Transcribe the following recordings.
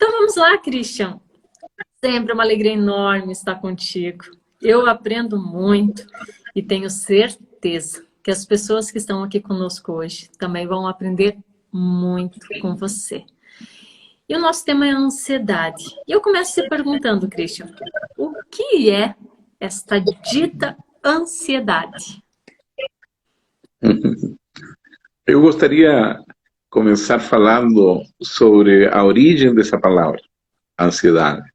Então vamos lá, Christian. Sempre uma alegria enorme estar contigo. Eu aprendo muito e tenho certeza que as pessoas que estão aqui conosco hoje também vão aprender muito com você. E o nosso tema é a ansiedade. E eu começo te perguntando, Christian, o que é esta dita ansiedade? Eu gostaria de começar falando sobre a origem dessa palavra, ansiedade.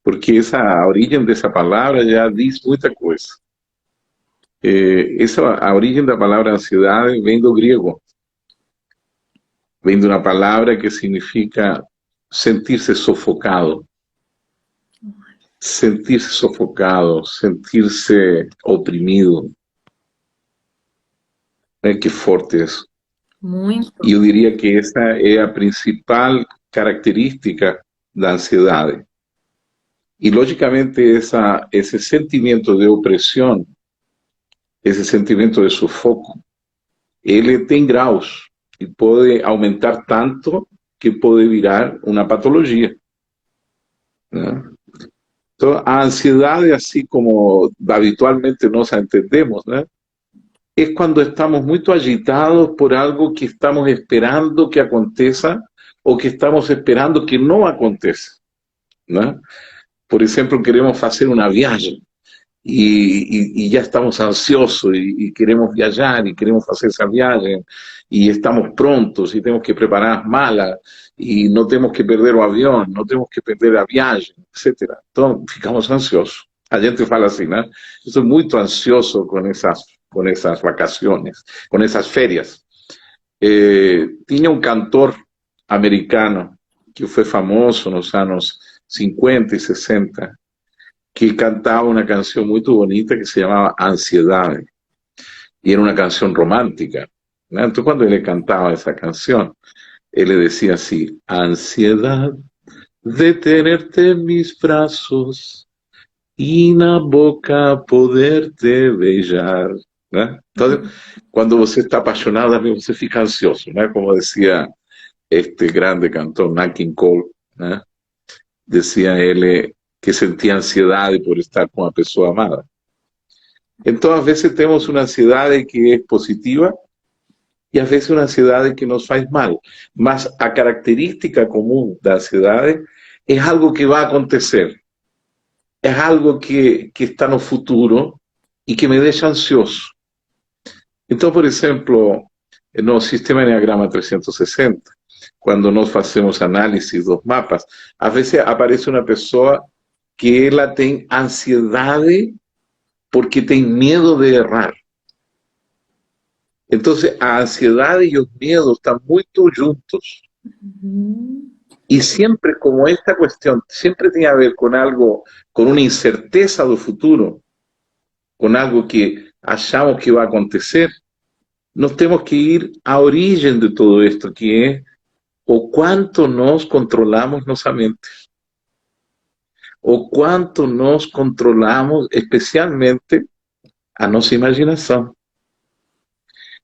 Porque a origem dessa palavra já diz muita coisa. A origem da palavra ansiedade vem do grego. Vem de uma palavra que significa sentir-se sufocado. Sentir-se sufocado, sentir-se oprimido. Que forte isso. Muito. E eu diria que essa é a principal característica da ansiedade. E, logicamente, esse sentimento de opressão, esse sentimento de sufoco, ele tem graus e pode aumentar tanto que pode virar uma patologia, né? Então, a ansiedade, assim como habitualmente nós a entendemos, né, é quando estamos muito agitados por algo que estamos esperando que aconteça ou que estamos esperando que não aconteça, né? Por exemplo, queremos fazer uma viagem e já estamos ansiosos e queremos viajar e queremos fazer essa viagem e estamos prontos e temos que preparar as malas e não temos que perder o avião, não temos que perder a viagem, etc. Então, ficamos ansiosos. A gente fala assim, né? Eu estou muito ansioso com essas vacaciones, com essas férias. Tinha um cantor americano que foi famoso nos anos 50 e 60, que cantava uma canção muito bonita que se chamava Ansiedade. E era uma canção romântica, né? Então, quando ele cantava essa canção, ele dizia assim: ansiedade de tenerte en mis brazos e na boca poder-te beijar, né? Então, quando você está apaixonado, você fica ansioso, né? Como dizia este grande cantor, Nat King Cole, né? Decía ele que sentia ansiedade por estar com a pessoa amada. Então, às vezes temos uma ansiedade que é positiva e às vezes uma ansiedade que nos faz mal. Mas a característica comum da ansiedade é algo que vai acontecer. É algo que está no futuro e que me deixa ansioso. Então, por exemplo, no sistema Enneagrama 360, quando nós fazemos análise dos mapas, às vezes aparece uma pessoa que ela tem ansiedade porque tem medo de errar. Então, a ansiedade e os medos estão muito juntos. E sempre, como esta questão sempre tem a ver com algo, com uma incerteza do futuro, com algo que achamos que vai acontecer, nós temos que ir à origem de tudo isto, que é o quanto nós controlamos nossa mente. O quanto nós controlamos, especialmente, a nossa imaginação.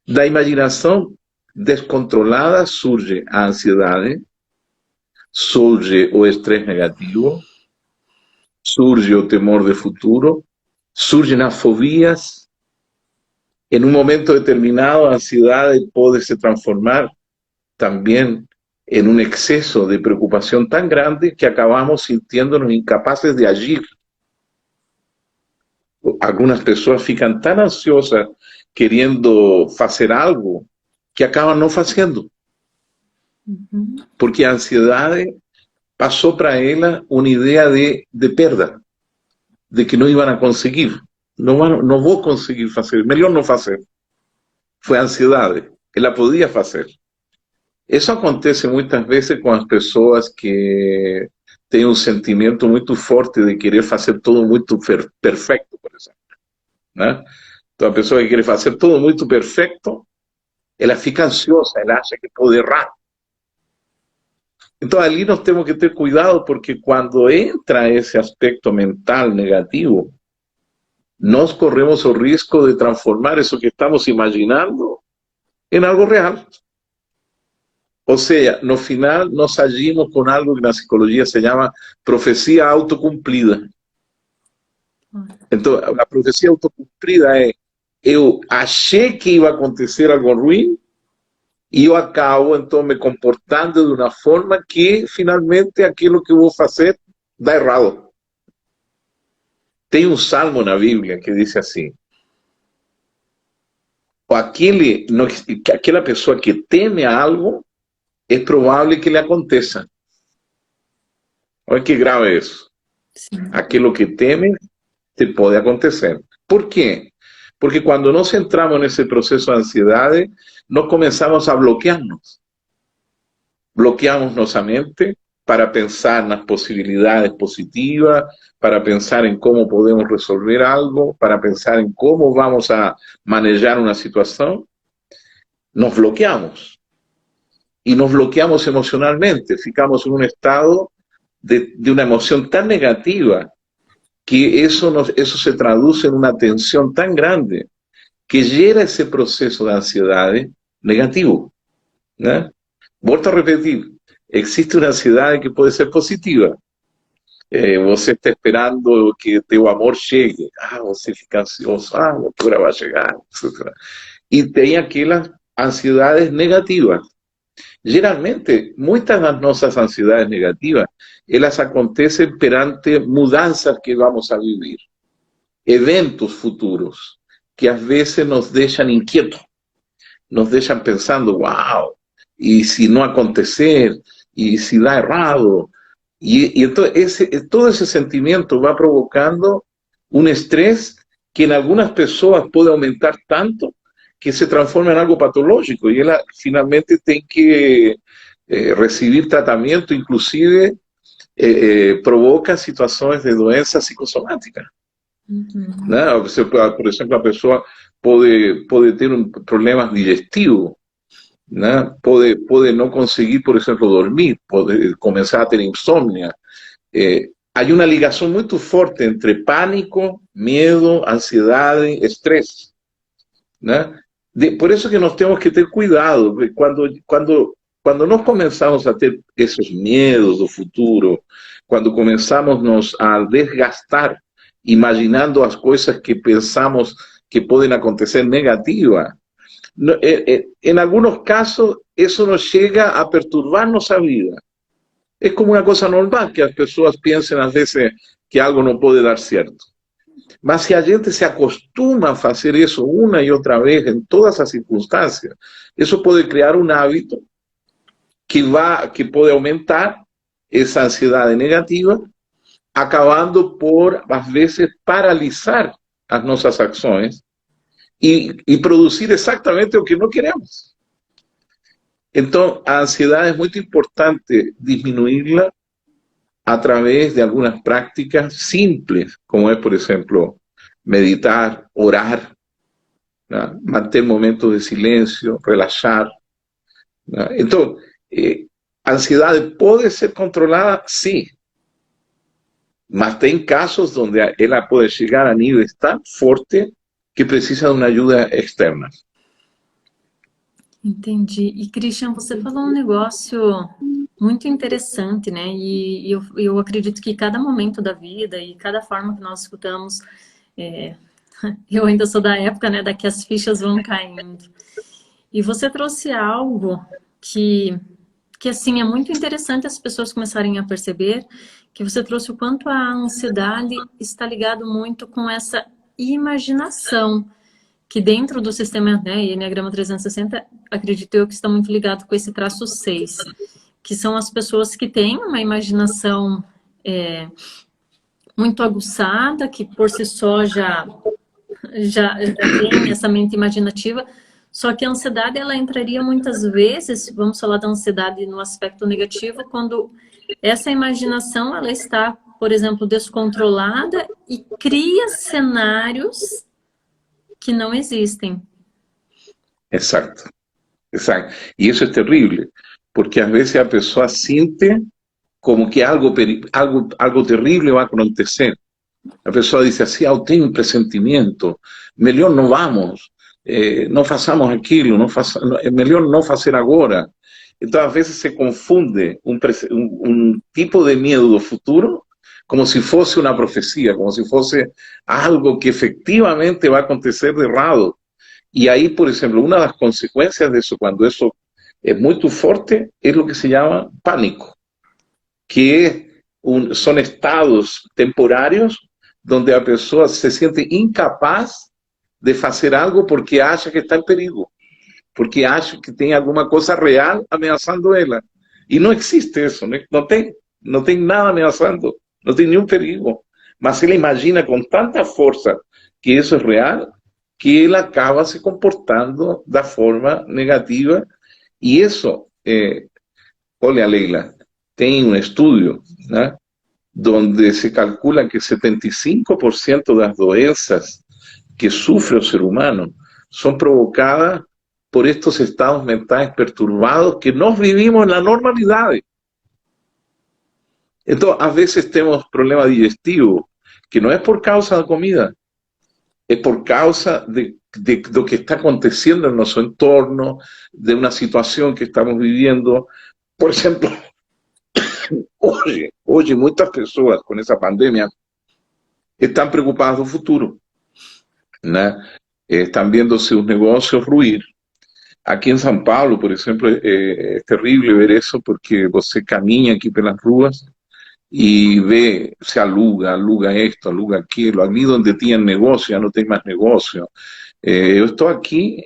Da imaginação descontrolada surge a ansiedade, surge o estresse negativo, surge o temor do futuro, surgem as fobias. Em um momento determinado, a ansiedade pode se transformar também em um excesso de preocupação tão grande que acabamos sintiéndonos incapazes de agir. Algumas pessoas ficam tão ansiosas querendo fazer algo que acabam não fazendo. Porque a ansiedade passou para ela uma ideia de perda, de que não iam a conseguir. Não vou conseguir fazer, melhor não fazer. Foi a ansiedade, ela podia fazer. Isso acontece muitas vezes com as pessoas que têm um sentimento muito forte de querer fazer tudo muito perfeito, por exemplo, né? Então, a pessoa que quer fazer tudo muito perfeito, ela fica ansiosa, ela acha que pode errar. Então, ali nós temos que ter cuidado, porque quando entra esse aspecto mental negativo, nós corremos o risco de transformar isso que estamos imaginando em algo real. Ou seja, no final nós agimos com algo que na psicologia se chama profecia autocumprida. Então, a profecia autocumprida é: eu achei que ia acontecer algo ruim e eu acabo, então, me comportando de uma forma que, finalmente, aquilo que eu vou fazer dá errado. Tem um salmo na Bíblia que diz assim: aquela pessoa que teme a algo, é provável que lhe aconteça. Olha que grave isso. Sim. Aquilo que teme te pode acontecer. Por quê? Porque quando nós entramos nesse processo de ansiedade, nós começamos a bloquear-nos. Bloqueamos nossa mente para pensar nas possibilidades positivas, para pensar em como podemos resolver algo, para pensar em como vamos a manejar uma situação. Nos bloqueamos. Y nos bloqueamos emocionalmente, ficamos en un estado de una emoción tan negativa que eso se traduce en una tensión tan grande que gera ese proceso de ansiedad negativo. ¿No? Vuelvo a repetir, existe una ansiedad que puede ser positiva. Você está esperando que teu amor llegue, você fica ansioso, que hora va a llegar, etc. Y tem aquelas ansiedades negativas. Geralmente, muitas das nossas ansiedades negativas, elas acontecem perante mudanças que vamos a vivir, eventos futuros, que às vezes nos deixam inquietos, nos deixam pensando, uau, e se não acontecer, e se dá errado, e então todo esse sentimento vai provocando um estresse que em algumas pessoas pode aumentar tanto que se transforma en algo patológico y ella finalmente tiene que recibir tratamiento, inclusive provoca situaciones de doença psicossomática. ¿No? Por exemplo, a pessoa pode ter problemas digestivos, ¿no? Pode não conseguir, por exemplo, dormir, pode começar a ter insônia. Há uma ligação muito forte entre pânico, medo, ansiedade, estresse. ¿No? Por eso que nós temos que ter cuidado, quando nós começamos a ter esses medos do futuro, quando começamos a desgastar, imaginando as coisas que pensamos que podem acontecer negativas, em alguns casos, isso nos chega a perturbar nossa vida. É como uma coisa normal que as pessoas pensem, às vezes, que algo não pode dar certo. Mas se a gente se acostuma a fazer isso uma e outra vez em todas as circunstâncias, isso pode criar um hábito que pode aumentar essa ansiedade negativa, acabando por, às vezes, paralisar as nossas ações e produzir exatamente o que não queremos. Então, a ansiedade é muito importante diminuí-la a través de algunas prácticas simples, como es, por ejemplo, meditar, orar, ¿no? Mantener momentos de silencio, relajar, ¿no? Entonces, ansiedad puede ser controlada, sí, mas tem casos donde ela puede llegar a niveles tan fuertes que precisa de uma ajuda externa. Entendi. E, Christian, você falou um negócio muito interessante, né? E eu acredito que cada momento da vida e cada forma que nós escutamos, eu ainda sou da época, né, da que as fichas vão caindo. E você trouxe algo que assim, é muito interessante as pessoas começarem a perceber, que você trouxe o quanto a ansiedade está ligado muito com essa imaginação, que dentro do sistema, né, Enneagrama 360, acredito eu que está muito ligado com esse traço 6, que são as pessoas que têm uma imaginação muito aguçada, que por si só já tem essa mente imaginativa, só que a ansiedade, ela entraria muitas vezes, vamos falar da ansiedade no aspecto negativo, quando essa imaginação, ela está, por exemplo, descontrolada e cria cenários que não existem. Exato, exato. E isso é terrível, porque às vezes a pessoa sente como que algo terrível vai acontecer. A pessoa diz assim, eu tenho um pressentimento, melhor não vamos, não façamos aquilo, melhor não fazer agora. Entonces a veces se confunde un tipo de miedo do futuro como si fosse una profecía, como si fuese algo que efectivamente va a acontecer de errado. Y ahí, por ejemplo, una de las consecuencias de eso, cuando eso es muy fuerte, es lo que se llama pánico, que son estados temporários donde a pessoa se siente incapaz de fazer algo porque acha que está em perigo, porque acha que tem alguma coisa real ameaçando ela. E não existe isso, né? Não tem nada ameaçando, não tem nenhum perigo. Mas ela imagina com tanta força que isso é real, que ela acaba se comportando da forma negativa. E isso, olha, Leila, tem um estudo, né, donde se calcula que 75% das doenças que sufre o ser humano são provocadas por estos estados mentais perturbados que nós vivimos na normalidade. Então, às vezes temos problema digestivo, que não é por causa da comida, é por causa do que está acontecendo em nosso entorno, de uma situação que estamos vivendo. Por exemplo, hoje muitas pessoas com essa pandemia estão preocupadas do futuro, né? Estão vendo seus negócios ruir. Aqui em São Paulo, por exemplo, é terrível ver isso, porque você caminha aqui pelas ruas e vê, se aluga isto, aluga aquilo. Ali onde tinha negócio, já não tem mais negócio. Eu estou aqui,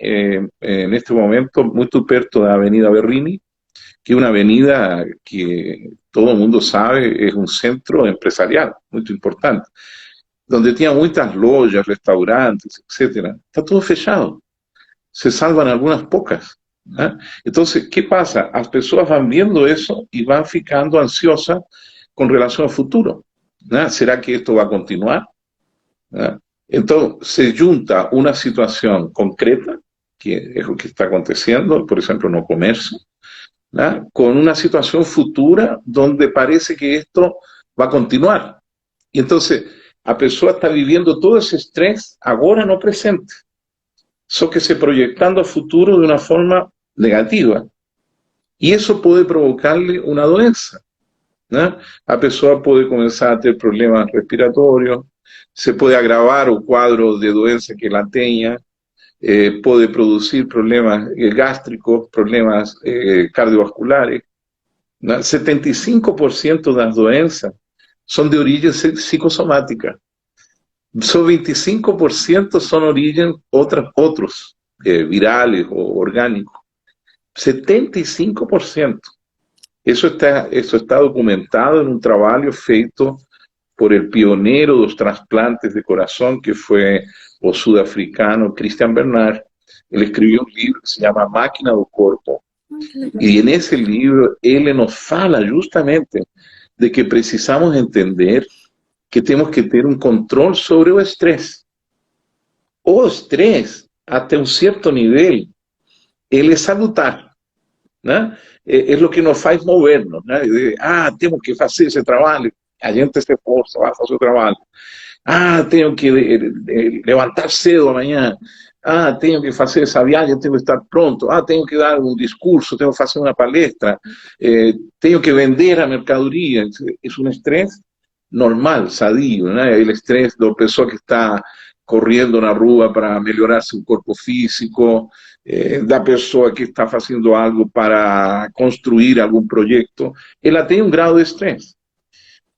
neste momento, muito perto da Avenida Berrini, que é uma avenida que todo mundo sabe, é um centro empresarial muito importante, onde tinha muitas lojas, restaurantes, etc. Está tudo fechado. Se salvan algumas poucas, né? Então, o que passa? As pessoas vão vendo isso e vão ficando ansiosas com relação ao futuro, né? Será que isto vai continuar? Né? Então, se junta uma situação concreta, que é o que está acontecendo, por exemplo, no comércio, né, com uma situação futura onde parece que isto vai continuar. Então, a pessoa está vivendo todo esse estresse agora no presente, só que se proyectando a futuro de uma forma negativa. E isso pode provocar-lhe uma doença, né? A pessoa pode começar a ter problemas respiratórios, se pode agravar o quadro de doença que ela tenha, pode produzir problemas gástricos, problemas cardiovasculares, né? 75% das doenças são de origem psicossomática. Só 25% são de origem outros, virales ou orgânicos. 75%. Isso está documentado em um trabalho feito por el pioneiro dos trasplantes de coração, que foi o sudafricano Christian Bernard. Ele escreveu um livro que se chama Máquina do Corpo. E nesse livro ele nos fala justamente de que precisamos entender que temos que ter um controle sobre o estresse. O estresse, até um certo nível, ele é salutar, né? É o que nos faz mover-nos, né? Temos que fazer esse trabalho, a gente se esforça, vai fazer o trabalho. Tenho que levantar cedo amanhã. Tenho que fazer essa viagem, tenho que estar pronto. Tenho que dar um discurso, tenho que fazer uma palestra, tenho que vender a mercadoria. É um estresse normal, sadio, né? O estresse da pessoa que está correndo na rua para melhorar seu corpo físico, da pessoa que está fazendo algo para construir algum projeto, ela tem um grau de estresse.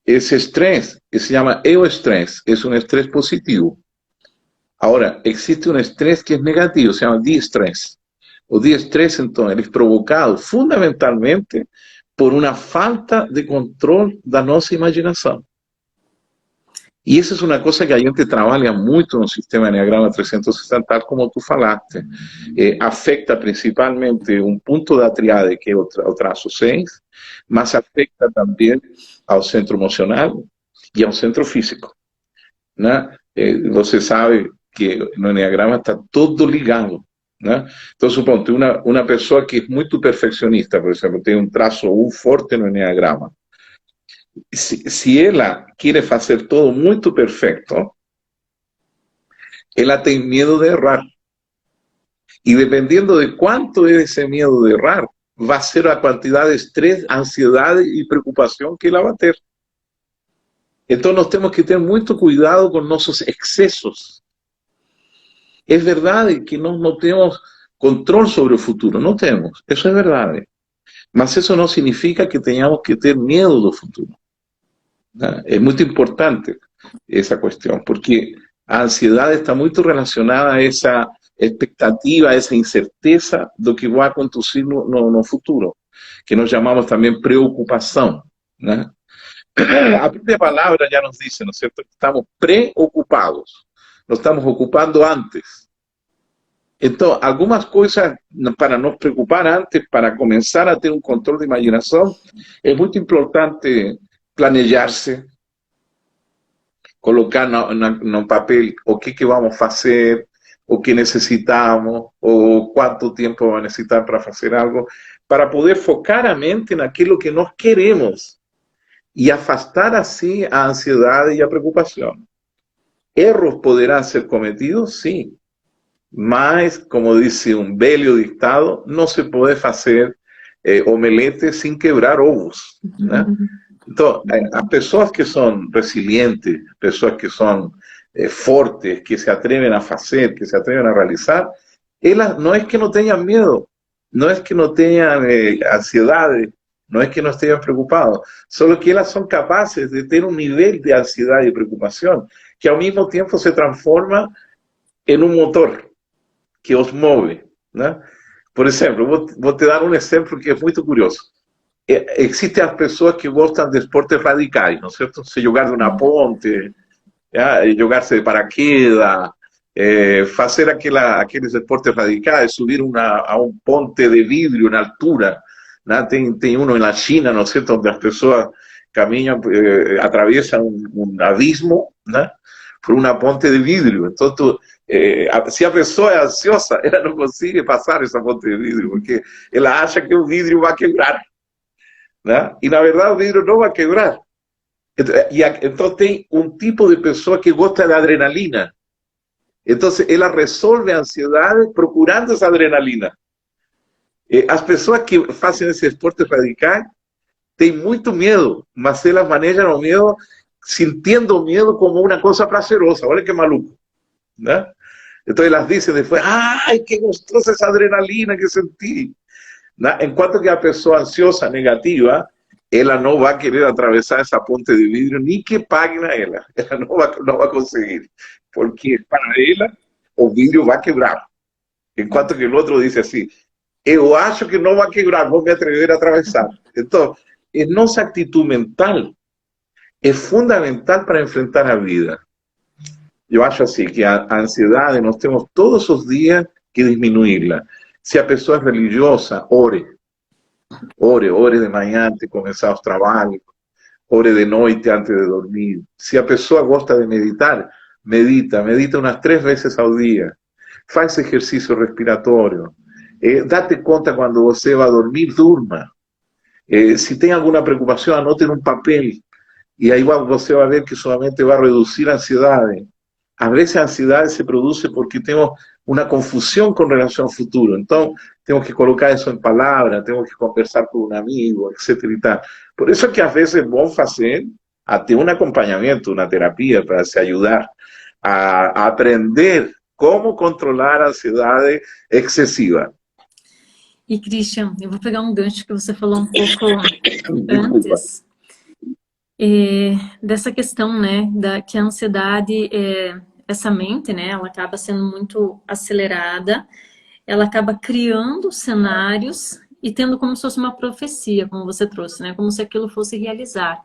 Esse estresse se chama euestresse, é um estresse positivo. Agora, existe um estresse que é negativo, se chama diestresse. O diestresse, então, ele é provocado fundamentalmente por uma falta de controle da nossa imaginação. E essa é uma coisa que a gente trabalha muito no sistema Enneagrama 360, como tu falaste. Afeta principalmente um ponto da triade, que é o traço 6, mas afeta também ao centro emocional e ao centro físico, né? Você sabe que no Enneagrama está todo ligado, né? Então, suponte, uma pessoa que é muito perfeccionista, por exemplo, tem um traço U forte no Enneagrama. Se ela quer fazer todo muito perfeito, ela tem medo de errar. E dependendo de quanto é esse medo de errar, va a ser la cantidad de estrés, ansiedad y preocupación que ela va a ter. Então nós temos que ter muito cuidado com nossos excessos. É verdade que nós não temos controle sobre o futuro, não temos, isso é verdade. Mas isso não significa que tenhamos que ter medo do futuro. É muito importante essa questão, porque a ansiedade está muito relacionada a essa expectativa, a essa incerteza do que vai acontecer no futuro, que nós chamamos também preocupação, né? A própria palavra já nos diz, ¿no es cierto? Estamos preocupados, nos estamos ocupando antes. Então, algumas coisas para nos preocupar antes, para começar a ter um controle de imaginação, é muito importante planejar-se, colocar no papel o que vamos fazer, o que necessitamos, ou quanto tempo vamos necessitar para fazer algo, para poder focar a mente naquilo que nós queremos e afastar assim a ansiedade e a preocupação. Erros poderão ser cometidos, sim, mas, como disse um velho ditado, não se pode fazer omelete sem quebrar ovos, né? Então, as pessoas que são resilientes, pessoas que são fortes, que se atrevem a fazer, que se atrevem a realizar, elas não é que não tenham medo, não é que não tenham ansiedade, não é que não estejam preocupados, só que elas são capazes de ter um nível de ansiedade e preocupação que ao mesmo tempo se transforma em um motor que os move, né? Por exemplo, vou te dar um exemplo que é muito curioso. Existem as pessoas que gostam de esportes radicais, não é certo? Se jogar de uma ponte, jogar-se de paraquedas, fazer aqueles esportes radicais, subir a um ponte de vidro na altura, né? Tem um na China, não é certo? Onde as pessoas caminham, atravessam um abismo, né? Por uma ponte de vidro. Então, se a pessoa é ansiosa, ela não consegue passar essa ponte de vidro, porque ela acha que o vidro vai quebrar, né? E, na verdade, o vidro não vai quebrar. Então, tem um tipo de pessoa que gosta de adrenalina. Então, ela resolve a ansiedade procurando essa adrenalina. As pessoas que fazem esse esporte radical têm muito medo, mas elas manejam o medo sintiendo medo como uma coisa prazerosa. Olha que maluco, né? Então elas dizem depois, ai, que gostosa essa adrenalina que senti. ¿No? Enquanto que a pessoa ansiosa, negativa, ela não vai querer atravessar essa ponte de vidro, nem que paguem a ela. Ela não vai conseguir, porque para ela o vidro vai quebrar. Enquanto que o outro diz assim, eu acho que não vai quebrar, vou me atrever a atravessar. Então, a nossa atitude mental é fundamental para enfrentar a vida. Eu acho assim que a ansiedade nós temos todos os dias que diminuí-la. Se a pessoa é religiosa, ore de manhã antes de começar os trabalhos, ore de noite antes de dormir. Se a pessoa gosta de meditar, medita umas 3 vezes ao dia. Faz exercício respiratório. Date conta quando você vai dormir, durma. Se tem alguma preocupação, anote num papel. E aí você vai ver que somente vai reduzir a ansiedade. Às vezes a ansiedade se produz porque temos uma confusão com relação ao futuro. Então, temos que colocar isso em palavras, temos que conversar com um amigo, etc. E tal. Por isso que às vezes é bom fazer até um acompanhamento, uma terapia, para se ajudar a aprender como controlar a ansiedade excessiva. E, Christian, eu vou pegar um gancho que você falou um pouco antes, dessa questão, né, que a ansiedade, essa mente, né, ela acaba sendo muito acelerada, ela acaba criando cenários e tendo como se fosse uma profecia, como você trouxe, né, como se aquilo fosse realizar.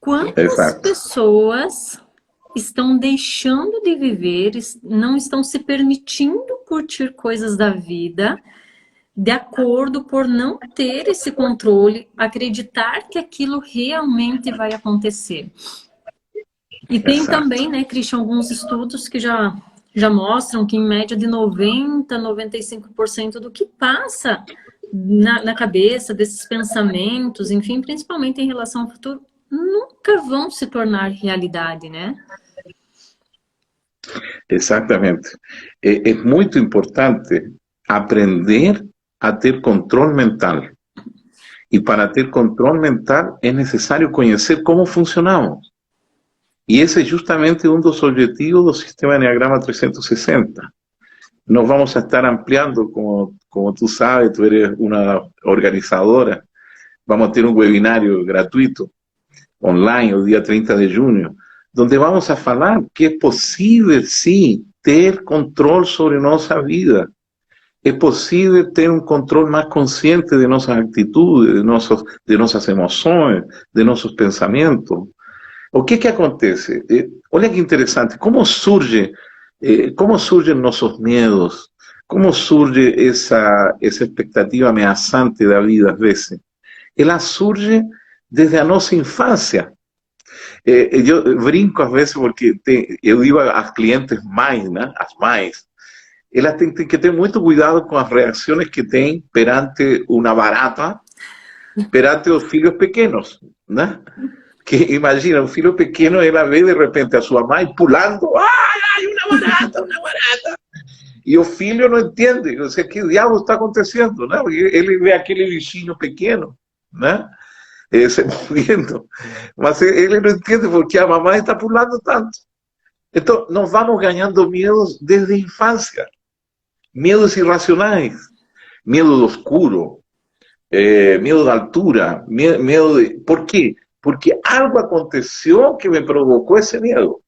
Quantas pessoas estão deixando de viver, não estão se permitindo curtir coisas da vida, de acordo por não ter esse controle, acreditar que aquilo realmente vai acontecer. E tem também, né, Christian, alguns estudos que já mostram que em média de 90%, 95% do que passa na cabeça desses pensamentos, enfim, principalmente em relação ao futuro, nunca vão se tornar realidade, né? Exatamente. É muito importante aprender a ter controle mental. E para ter controle mental é necessário conhecer como funcionamos. E esse é justamente um dos objetivos do Sistema Enneagrama 360. Nós vamos a estar ampliando, como tú sabes, tú eres una organizadora, vamos a tener un webinário gratuito, online, el día 30 de junio, donde vamos a falar que é possível, sim, ter controle sobre nossa vida. É possível ter um controle mais consciente de nossas atitudes, de nossas emoções, de nossos pensamentos. O que acontece? Olha que interessante, como surgem nossos medos, como surge essa expectativa ameaçante da vida, às vezes. Ela surge desde a nossa infância. Eu brinco às vezes porque eu digo às clientes mães, né? As mães, elas têm que ter muito cuidado com as reações que têm perante uma barata, perante os filhos pequenos, né? Que imagina, um filho pequeno, ela vê de repente a sua mãe pulando, ai, uma barata, uma barata. E o filho não entende, o que diabo está acontecendo, né? Porque ele vê aquele bichinho pequeno, né? Se movendo, mas ele não entende porque a mamãe está pulando tanto. Então, nós vamos ganhando medos desde a infância, medos irracionais, medo do escuro, medo da altura, medo de... ¿Por quê? Porque algo aconteceu que me provocou esse medo.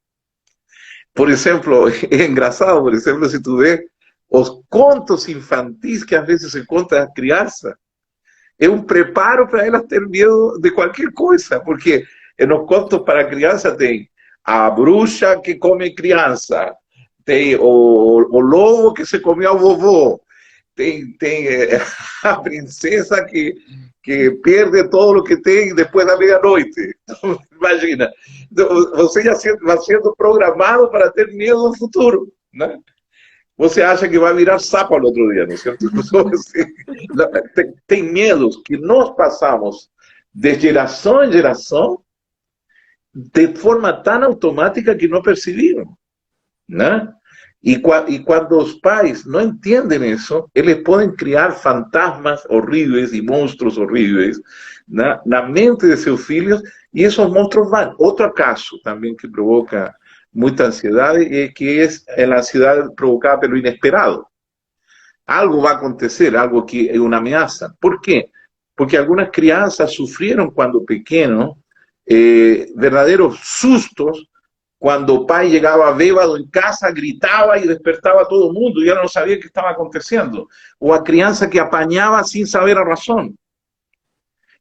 Por exemplo, é engraçado, por exemplo, se tu vê os contos infantis que às vezes se conta às crianças, é um preparo para elas ter medo de qualquer coisa, porque nos contos para criança tem a bruxa que come criança, tem o lobo que se comeu o vovô, tem a princesa que perde todo o que tem depois da meia-noite. Então, imagina, você já vai sendo programado para ter medo do futuro, né? Você acha que vai virar sapo no outro dia, não é certo? Tem medos que nós passamos de geração em geração de forma tão automática que não percebemos, né? E quando os pais não entendem isso, eles podem criar fantasmas horríveis e monstros horríveis na mente de seus filhos, e esses monstros vão. Outro caso também que provoca muita ansiedade é que é a ansiedade provocada pelo inesperado. Algo vai acontecer, algo que é uma ameaça. Por quê? Porque algumas crianças sofreram quando pequenos verdadeiros sustos quando o pai chegava bêbado em casa, gritava e despertava todo mundo e ela não sabia o que estava acontecendo. Ou a criança que apanhava sem saber a razão.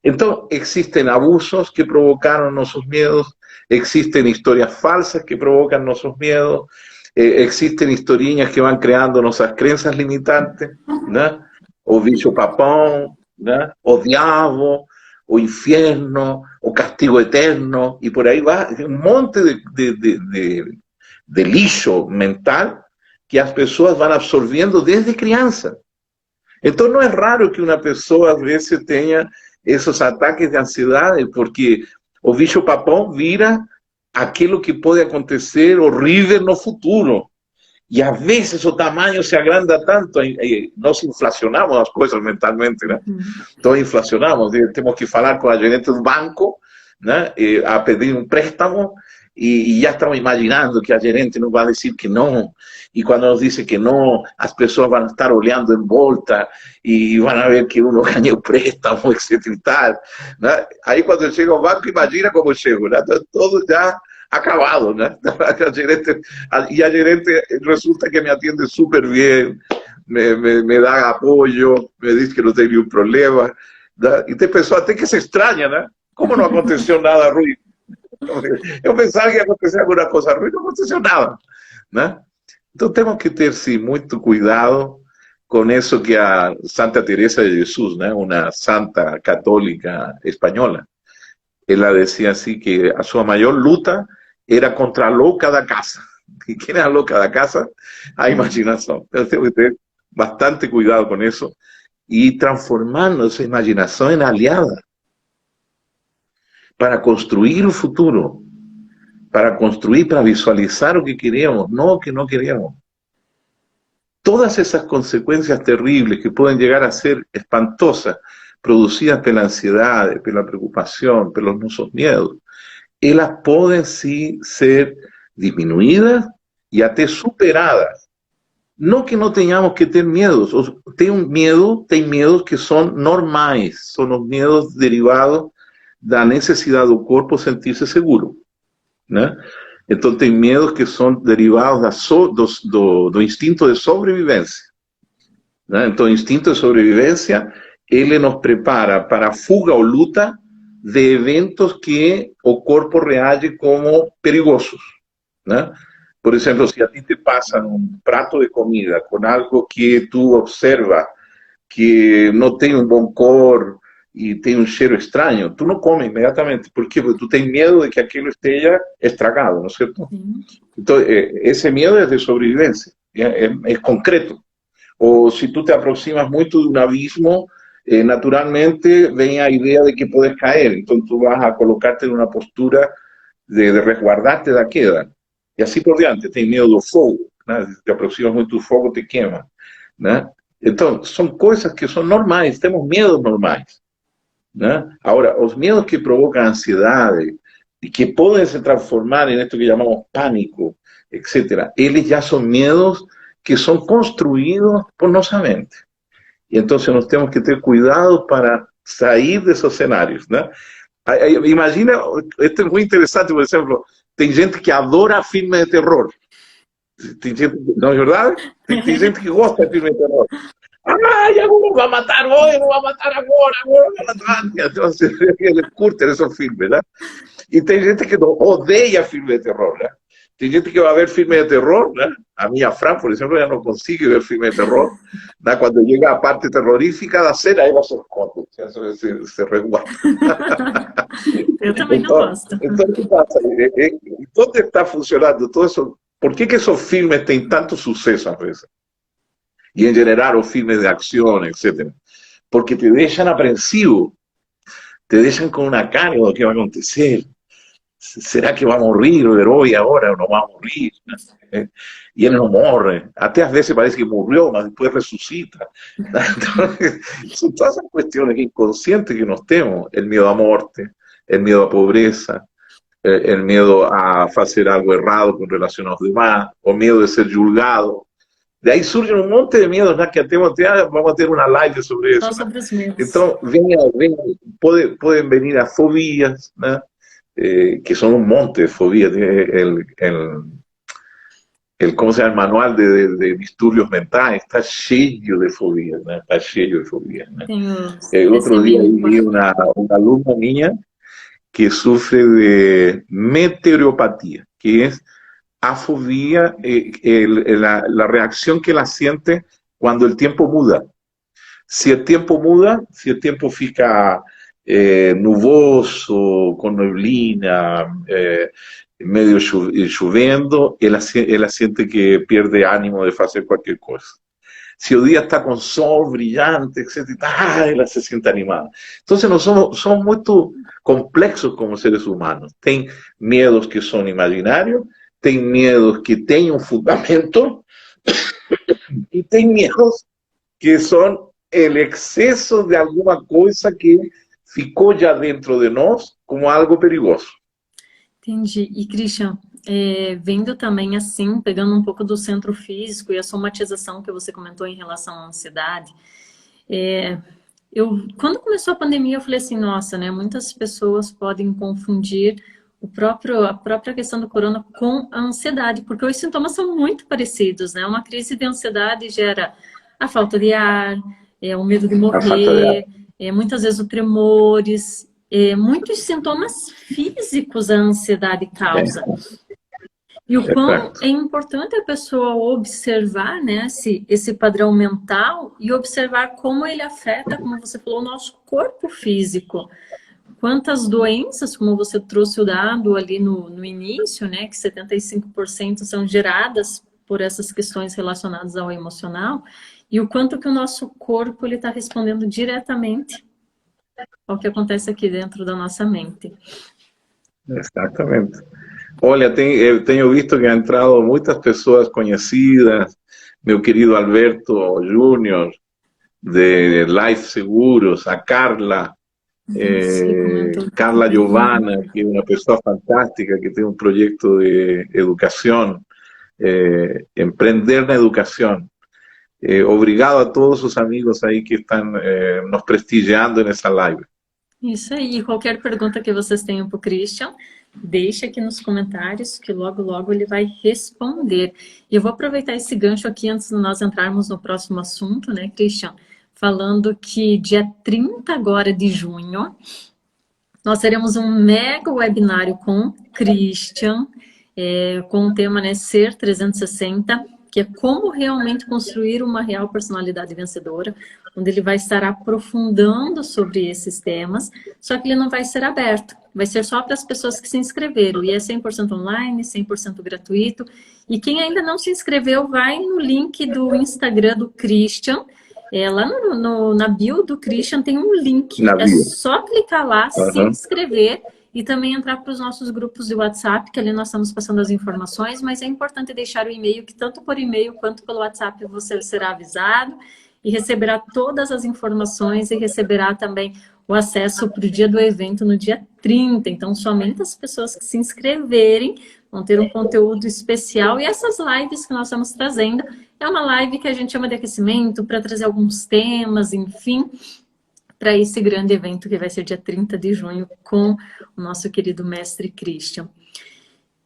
Então, existem abusos que provocaram nossos medos, existem histórias falsas que provocam nossos medos, existen historinhas que van creando nuestras creencias limitantes, ¿no? O bicho papão, ¿no? O diabo, o infierno, o castigo eterno, y por ahí va un monte de lixo mental que as pessoas vão absorvendo desde criança. Então não é raro que uma pessoa às vezes tenha esses ataques de ansiedade, porque o bicho papão vira aquilo que pode acontecer horrível no futuro. E às vezes o tamanho se agranda tanto, nós inflacionamos as coisas mentalmente, né? Então inflacionamos, temos que falar com a gerente do banco, né? A pedir um préstamo, e já estamos imaginando que a gerente não vai dizer que não, e quando nos diz que não, as pessoas vão estar olhando em volta, e vão ver que uno ganhou o préstamo, etc e tal, né? Aí quando eu chego ao banco, imagina como chego, né? Todo já acabado, né? A gerente resulta que me atende super bem, me dá apoio, me diz que não tem nenhum problema, né? E tem pessoas até que se estranham, né? Como não aconteceu nada ruim? Eu pensava que ia acontecer alguma coisa ruim, não aconteceu nada, né? Então temos que ter, sim, muito cuidado com isso que a Santa Teresa de Jesus, né? Uma santa católica espanhola, ela dizia assim que a sua maior luta era contra a louca da casa. E quem é a louca da casa? A imaginação. Então temos que ter bastante cuidado com isso e transformando essa imaginação em aliada para construir o futuro, para construir, para visualizar o que queremos, não o que não queremos. todas esas consecuencias terribles que pueden llegar a ser espantosas, producidas pela ansiedade, pela preocupação, pelos nossos medos, elas podem sim ser diminuídas e até superadas. Não que não tenhamos que ter medos, tem medos que são normais, são os medos derivados da necessidade do corpo sentir-se seguro, né? Então tem medos que são derivados do instinto de sobrevivência, né? Então o instinto de sobrevivência, ele nos prepara para a fuga ou luta de eventos que o corpo reage como perigosos, né? Por exemplo, se a ti te passa um prato de comida com algo que tu observa que não tem um bom cor e tem um cheiro estranho, tu não come imediatamente. Por quê? Porque tu tem medo de que aquilo esteja estragado, não é certo? Então, esse medo é de sobrevivência, é concreto. Ou se tu te aproximas muito de um abismo, naturalmente vem a ideia de que podes cair. Então, tu vas a colocarte em uma postura de resguardarte da queda. E assim por diante. Tem medo do fogo, né? Se te aproximas muito do fogo, te queima, né? Então, são coisas que são normais, temos medos normais, né? Agora, os medos que provocam ansiedade e que podem se transformar em esto que chamamos pânico, etc., eles já são medos que são construídos por nossa mente. E então nós temos que ter cuidado para sair desses cenários, né? Imagina, esto é muito interessante, por exemplo, tem gente que adora filmes de terror. Tem gente, não é verdade? Tem gente que gosta de filmes de terror. Ai, agora vai matar hoje, não vai matar agora vai matar. Então, eles curtem esses filmes, né? E tem gente que odeia filmes de terror, né? Tem gente que vai ver filmes de terror, né? A minha Fran, por exemplo, já não consegue ver filmes de terror, né? Quando chega a parte terrorífica da cena, ela se esconde, se resguarda. Eu também não gosto. Então, o que passa? Onde está funcionando todo isso? Por que esos filmes têm tanto sucesso, às vezes? E, em geral, os filmes de ação, etc. Porque te deixam apreensivo, te deixam com uma cara do que vai acontecer. Será que vai morrer o herói agora ou não vai morrer? E ele não morre. Até às vezes parece que morreu, mas depois ressuscita. Então, são todas essas questões inconscientes que nós temos. O medo à morte, o medo à pobreza, o medo a fazer algo errado com relação aos demais, o medo de ser julgado. De aí surgem um monte de medos, né, que até vamos ter uma live sobre isso. Sobre os medos. Então, podem vir as fobias, né? Que son un monte de fobias. ¿Cómo se llama? El manual de disturbios mentales está lleno de fobias, ¿no? Está lleno de fobias, ¿no? El otro día vi una alumna mía que sufre de meteoropatía, que es a fobia, la reacción que la siente cuando el tiempo muda. Si el tiempo muda, si el tiempo fica nuboso, con neblina, medio lloviendo, ela siente que pierde ánimo de hacer cualquier cosa. Si el día está con sol brillante, etc., ela se siente animada. Entonces, nós somos muito complexos como seres humanos. Tem medos que são imaginários, tem medos que têm um fundamento, e tem medos que são o excesso de alguma coisa que ficou já dentro de nós como algo perigoso. Entendi. E, Christian, vendo também assim, pegando um pouco do centro físico e a somatização que você comentou em relação à ansiedade, quando começou a pandemia, eu falei assim, nossa, né, muitas pessoas podem confundir a própria questão do corona com a ansiedade, porque os sintomas são muito parecidos, né? Uma crise de ansiedade gera a falta de ar, o medo de morrer, muitas vezes o tremores, muitos sintomas físicos a ansiedade causa. E o quão é importante a pessoa observar, né, esse padrão mental e observar como ele afeta, como você falou, o nosso corpo físico. Quantas doenças, como você trouxe o dado ali no início, né, que 75% são geradas por essas questões relacionadas ao emocional, e o quanto que o nosso corpo está respondendo diretamente ao que acontece aqui dentro da nossa mente. Exatamente. Olha, eu tenho visto que han entrado muitas pessoas conhecidas, meu querido Alberto Júnior, de Life Seguros, a Carla, Sim, comentou Carla também. Giovanna, que é uma pessoa fantástica, que tem um projeto de educação, Emprender na Educação. Obrigado a todos os amigos aí que estão nos prestigiando nessa live. Isso aí. E qualquer pergunta que vocês tenham para o Christian, deixa aqui nos comentários que logo, logo ele vai responder. E eu vou aproveitar esse gancho aqui antes de nós entrarmos no próximo assunto, né, Christian? Falando que dia 30 agora de junho, nós teremos um mega webinário com Christian, com o tema, né, Ser 360, que é como realmente construir uma real personalidade vencedora, onde ele vai estar aprofundando sobre esses temas, só que ele não vai ser aberto, vai ser só para as pessoas que se inscreveram, e é 100% online, 100% gratuito, e quem ainda não se inscreveu, vai no link do Instagram do Christian, lá na bio do Christian tem um link, é só clicar lá, se inscrever, e também entrar para os nossos grupos de WhatsApp, que ali nós estamos passando as informações, mas é importante deixar o e-mail, que tanto por e-mail quanto pelo WhatsApp você será avisado e receberá todas as informações e receberá também o acesso para o dia do evento no dia 30. Então, somente as pessoas que se inscreverem vão ter um conteúdo especial. E essas lives que nós estamos trazendo, é uma live que a gente chama de aquecimento, para trazer alguns temas, enfim, para esse grande evento que vai ser dia 30 de junho com o nosso querido mestre Christian.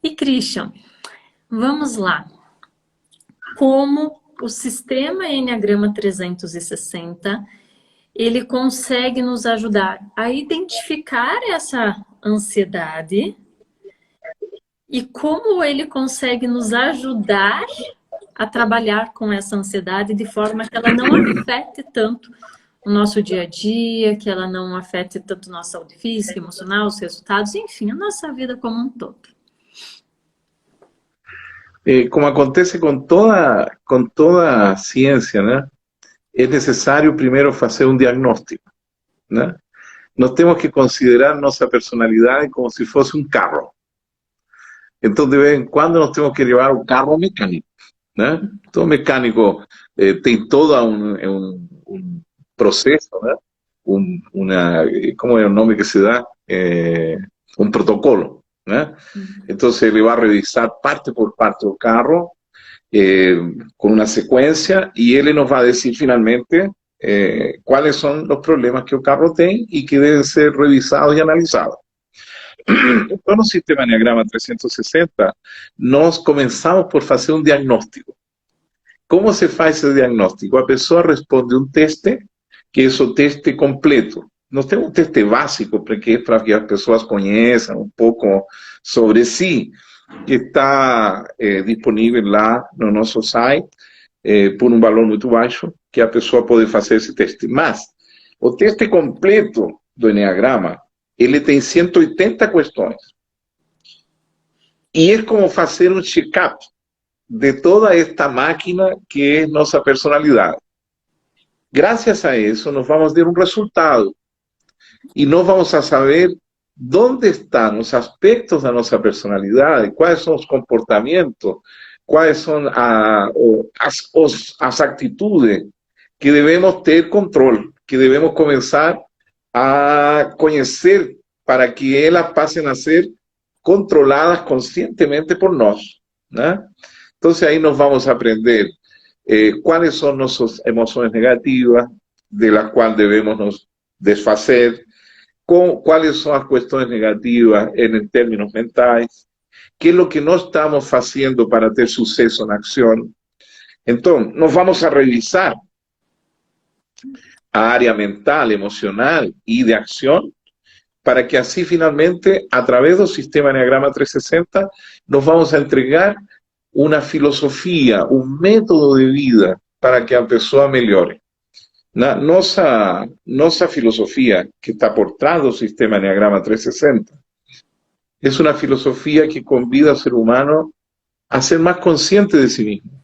E Christian, vamos lá. Como o sistema Enneagrama 360, ele consegue nos ajudar a identificar essa ansiedade e como ele consegue nos ajudar a trabalhar com essa ansiedade de forma que ela não afete tanto o nosso dia a dia, que ela não afete tanto nossa saúde física, emocional, os resultados, enfim, a nossa vida como um todo. Como acontece com toda ciência, né? É necessário primeiro fazer um diagnóstico, né? Nós temos que considerar nossa personalidade como se fosse um carro. Então, de vez em quando, nós temos que levar o carro mecânico, né? Então, o mecânico tem todo um processo, né? Como é o nome que se dá? Um protocolo, né? Então, ele vai revisar parte por parte do carro, com uma sequência, e ele nos vai dizer finalmente quais são os problemas que o carro tem e que devem ser revisados e analisados. Então, no sistema Enneagrama 360, nós começamos por fazer um diagnóstico. Como se faz esse diagnóstico? A pessoa responde um teste, que é o teste completo. Nós temos um teste básico, para que as pessoas conheçam um pouco sobre si, que está disponível lá no nosso site, por um valor muito baixo, que a pessoa pode fazer esse teste. Mas o teste completo do Enneagrama, ele tem 180 questões. E é como fazer um check-up de toda esta máquina que é nossa personalidade. Graças a isso, nós vamos ter um resultado. E nós vamos a saber onde estão os aspectos da nossa personalidade, quais são os comportamentos, quais são as atitudes que devemos ter controle, que devemos começar a conhecer para que elas passem a ser controladas conscientemente por nós, né? Então, aí nós vamos aprender quais são nossas emoções negativas, de las quais devemos nos desfazer, quais são as questões negativas em termos mentais, que é o que nós estamos fazendo para ter sucesso na ação. Então, nós vamos a revisar a área mental, emocional e de ação, para que assim, finalmente, a través do sistema Enneagrama 360, nos vamos a entregar uma filosofia, um método de vida para que a pessoa melhore. Nossa filosofia, que está por trás do sistema Enneagrama 360, é uma filosofia que convida ao ser humano a ser mais consciente de si mesmo.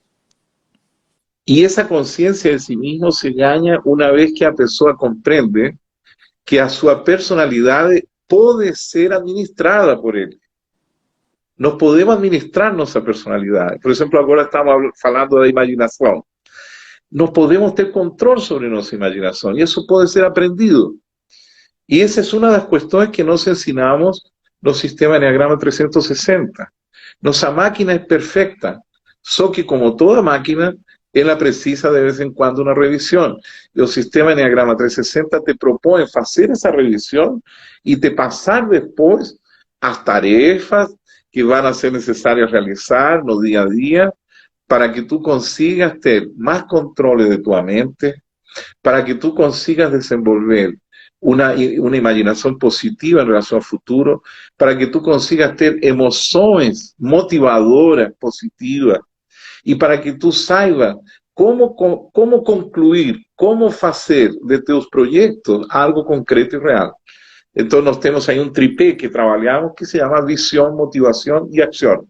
E essa consciência de si mesmo se ganha uma vez que a pessoa compreende que a sua personalidade pode ser administrada por ele. Nós podemos administrar nossa personalidade. Por exemplo, agora estamos falando da imaginação. Nós podemos ter controle sobre nossa imaginação e isso pode ser aprendido. E essa é uma das questões que nós ensinamos no sistema Enneagrama 360. Nossa máquina é perfeita, só que como toda máquina, ela precisa de vez em quando uma revisão. E o sistema Enneagrama 360 te propõe fazer essa revisão e te passar depois as tarefas que vão ser necessárias realizar no dia a dia, para que tu consigas ter mais controle de tua mente, para que tu consigas desenvolver uma imaginação positiva em relação ao futuro, para que tu consigas ter emoções motivadoras, positivas, e para que tu saiba como concluir, como fazer de teus projetos algo concreto e real. Então, nós temos aí um tripé que trabalhamos que se chama visão, motivação e ação.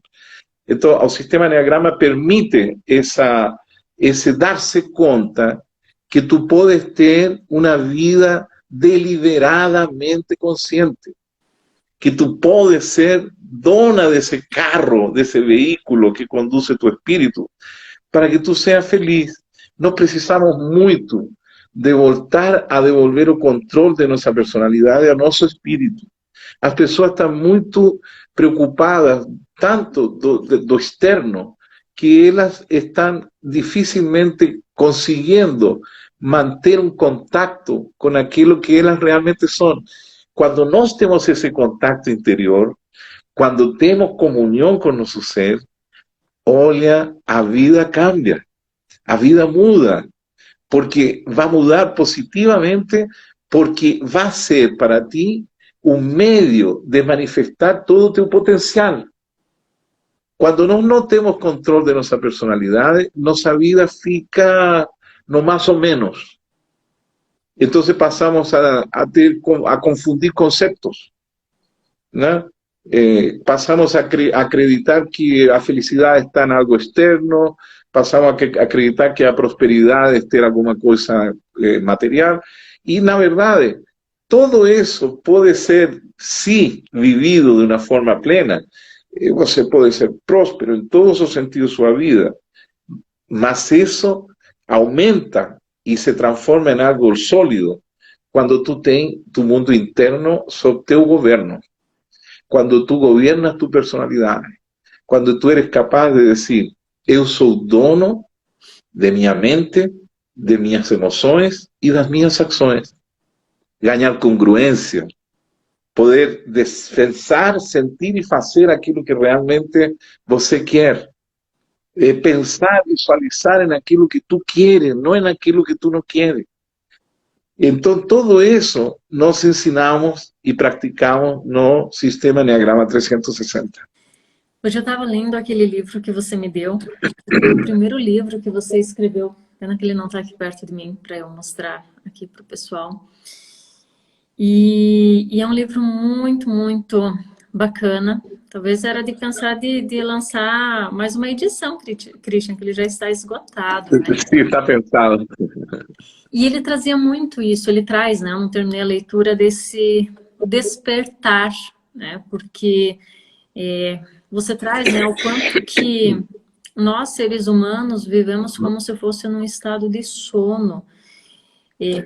Então, o sistema Enneagrama permite esse dar-se conta que tu podes ter uma vida deliberadamente consciente, que tu podes ser dona desse carro, desse veículo que conduz tu espírito, para que tu seas feliz. Nós precisamos muito de voltar a devolver o controle de nossa personalidade ao nosso espírito. As pessoas estão muito preocupadas tanto do externo, que elas estão dificilmente conseguindo manter um contato com aquilo que elas realmente são. Quando nós temos esse contato interior, quando temos comunhão com nosso ser, olha, a vida cambia, a vida muda, porque vai mudar positivamente, porque vai ser para ti um meio de manifestar todo o teu potencial. Quando nós não temos controle de nossa personalidade, nossa vida fica no mais ou menos. Então passamos a confundir conceitos, né? Passamos a acreditar que a felicidade está em algo externo, passamos a acreditar que a prosperidade é ter alguma coisa material, e na verdade, todo isso pode ser, sim, vivido de uma forma plena. Você pode ser próspero em todos os sentidos de sua vida, mas isso aumenta e se transforma em algo sólido quando tu tem tu mundo interno sob teu governo, quando tu governas tu personalidade, quando tu eres capaz de dizer, eu sou dono de minha mente, de minhas emoções e das minhas ações. Ganhar congruência, poder pensar, sentir e fazer aquilo que realmente você quer. Pensar, visualizar naquilo que tu queres, não naquilo que tu não queres. Então, tudo isso nós ensinamos e praticamos no sistema Enneagrama 360. Hoje eu estava lendo aquele livro que você me deu, foi o primeiro livro que você escreveu, pena que ele não está aqui perto de mim para eu mostrar aqui para o pessoal. E é um livro muito, muito bacana. Talvez era de pensar de lançar mais uma edição, Christian, que ele já está esgotado, né? Sim, está pensado. E ele trazia muito isso, ele traz, né? Eu não terminei a leitura desse despertar, né? Porque você traz, né, o quanto que nós, seres humanos, vivemos como se fosse num estado de sono.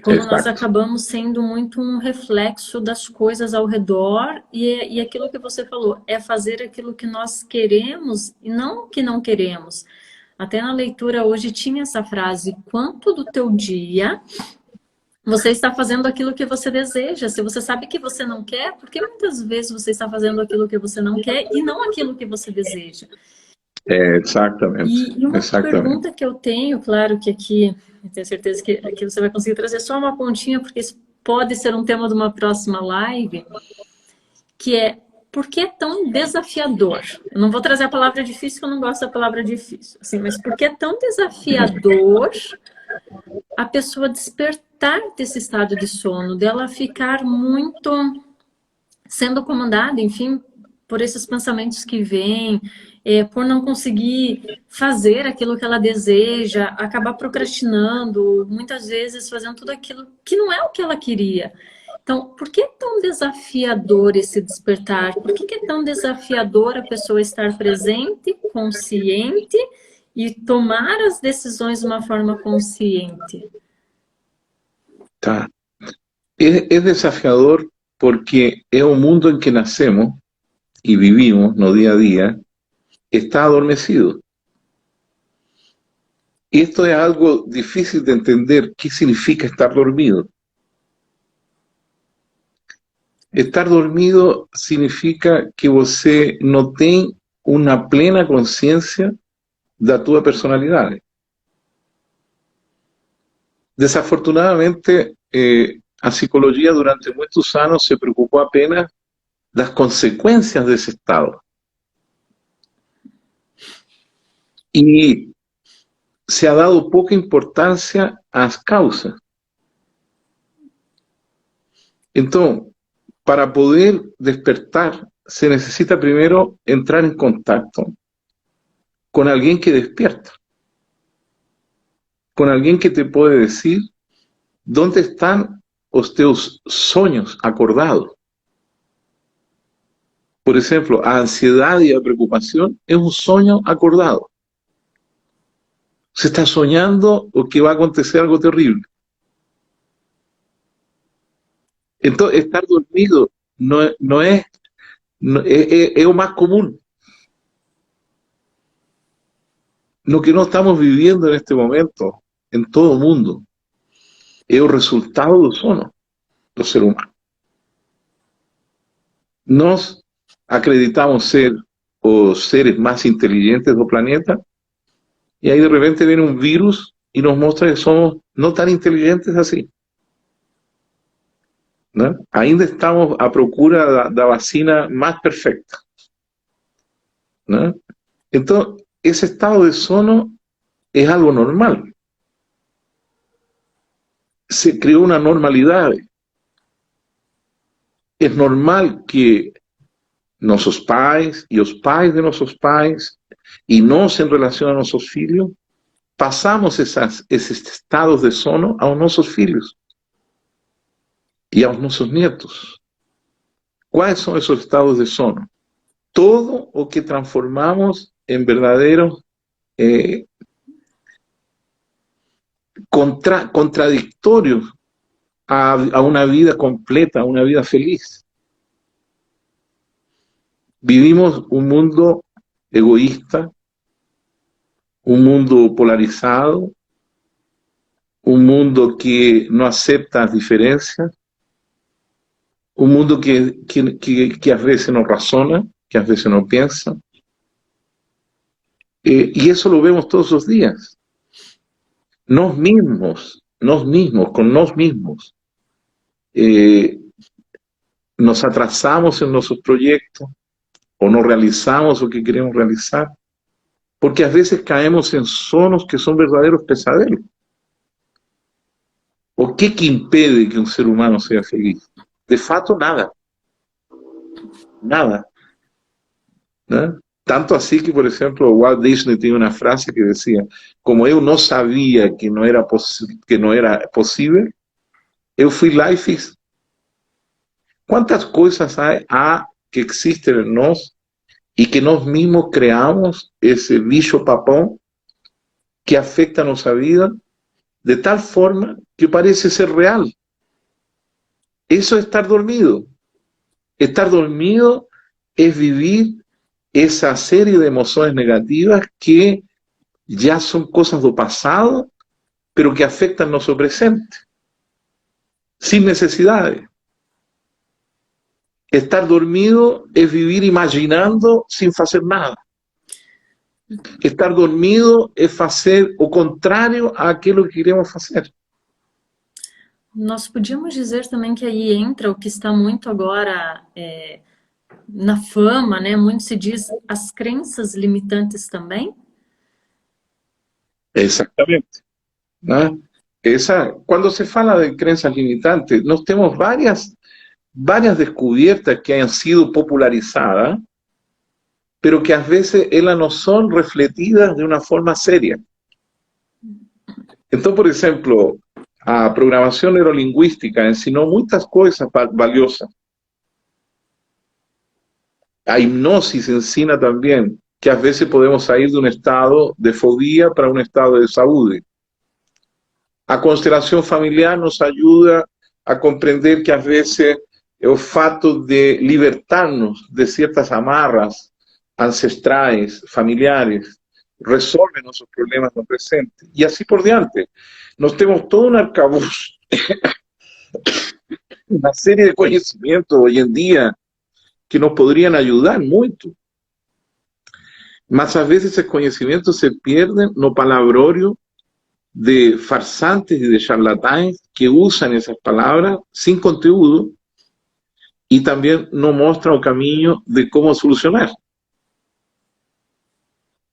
Como Exato. Nós acabamos sendo muito um reflexo das coisas ao redor, e aquilo que você falou, é fazer aquilo que nós queremos e não o que não queremos. Até na leitura hoje tinha essa frase, quanto do teu dia você está fazendo aquilo que você deseja? Se você sabe que você não quer, por que muitas vezes você está fazendo aquilo que você não quer e não aquilo que você deseja? Exatamente. E uma pergunta que eu tenho, claro que aqui, eu tenho certeza que aqui você vai conseguir trazer só uma pontinha, porque isso pode ser um tema de uma próxima live, que é, por que é tão desafiador? Eu não vou trazer a palavra difícil, porque eu não gosto da palavra difícil, assim, mas por que é tão desafiador a pessoa despertar desse estado de sono, dela ficar muito sendo comandada, enfim, por esses pensamentos que vêm, por não conseguir fazer aquilo que ela deseja, acabar procrastinando, muitas vezes fazendo tudo aquilo que não é o que ela queria. Então, por que é tão desafiador esse despertar? Por que é tão desafiador a pessoa estar presente, consciente e tomar as decisões de uma forma consciente? Tá. Es desafiador porque es un mundo en que nacemos y vivimos no día a día, está adormecido. Y esto es algo difícil de entender. ¿Qué significa estar dormido? Estar dormido significa que você não tem uma plena consciência da tua personalidade. Desafortunadamente, a psicologia durante muitos anos se preocupou apenas das consequências desse estado. E se ha dado pouca importância às causas. Então, para poder despertar, se necesita primero entrar en contacto con alguien que despierta, con alguien que te puede decir dónde están os teus sonhos acordados. Por ejemplo, a ansiedade e a preocupación es un sueño acordado. Se está soñando o que va a acontecer algo terrible. Entonces, estar dormido no es lo más común. Lo que no estamos viviendo en este momento, en todo el mundo, es el resultado del sono los seres humanos. Nos acreditamos ser os seres más inteligentes del planeta y ahí de repente viene un virus y nos muestra que somos no tan inteligentes así. ¿No? Ainda estamos a procura da vacina más perfecta. ¿No? Entonces, ese estado de sono es algo normal. Se creó una normalidad. Es normal que nossos pais e os pais de nossos pais e nós em relação a nossos filhos passamos esses estados de sono aos nossos filhos e aos nossos netos. Quais são esses estados de sono? Todo o que transformamos em verdadeiros contradictorios a una vida completa, a una vida feliz. Vivimos un mundo egoísta, un mundo polarizado, un mundo que no acepta las diferencias, un mundo que a veces no razona, que a veces no piensa. Y eso lo vemos todos los días. Nos mismos, con nos mismos, nos atrasamos en nuestros proyectos o no realizamos lo que queremos realizar, porque a veces caemos en sonos que son verdaderos pesadelos. ¿O qué que impide que un ser humano sea feliz? De fato, nada. Nada. ¿No? Tanto así que, por ejemplo, Walt Disney tiene una frase que decía, como eu no sabía que no era posible, eu fui lá y fiz. ¿Cuántas cosas hay que existen en nos y que nos mismos creamos ese bicho papón que afecta a nuestra vida de tal forma que parece ser real? Eso es estar dormido. Estar dormido es vivir esa serie de emociones negativas que ya son cosas do pasado, pero que afectan nuestro presente, sin necesidades. Estar dormido es vivir imaginando sin hacer nada. Estar dormido es hacer o contrário àquilo que queremos fazer. Nós podíamos dizer também que aí entra o que está muito agora na fama, né? Muito se diz as crenças limitantes também. Exatamente. ¿No? Cuando se fala de creencias limitantes, nós temos várias descubiertas que han sido popularizadas, pero que a veces ellas no son refletidas de una forma seria. Entonces, por ejemplo, a programação neurolingüística ensinou muitas coisas valiosas. A hipnosis ensina também que às vezes podemos sair de um estado de fobia para um estado de saúde. A constelação familiar nos ajuda a compreender que às vezes o fato de libertar-nos de certas amarras ancestrais, familiares, resolve nossos problemas no presente. E assim por diante. Nós temos todo um arcabouço, uma série de conhecimentos hoje em dia que nos poderiam ajudar muito. Mas às vezes esses conhecimentos se perdem no palavrório de farsantes e de charlatães que usam essas palavras sem conteúdo e também não mostram o caminho de como solucionar.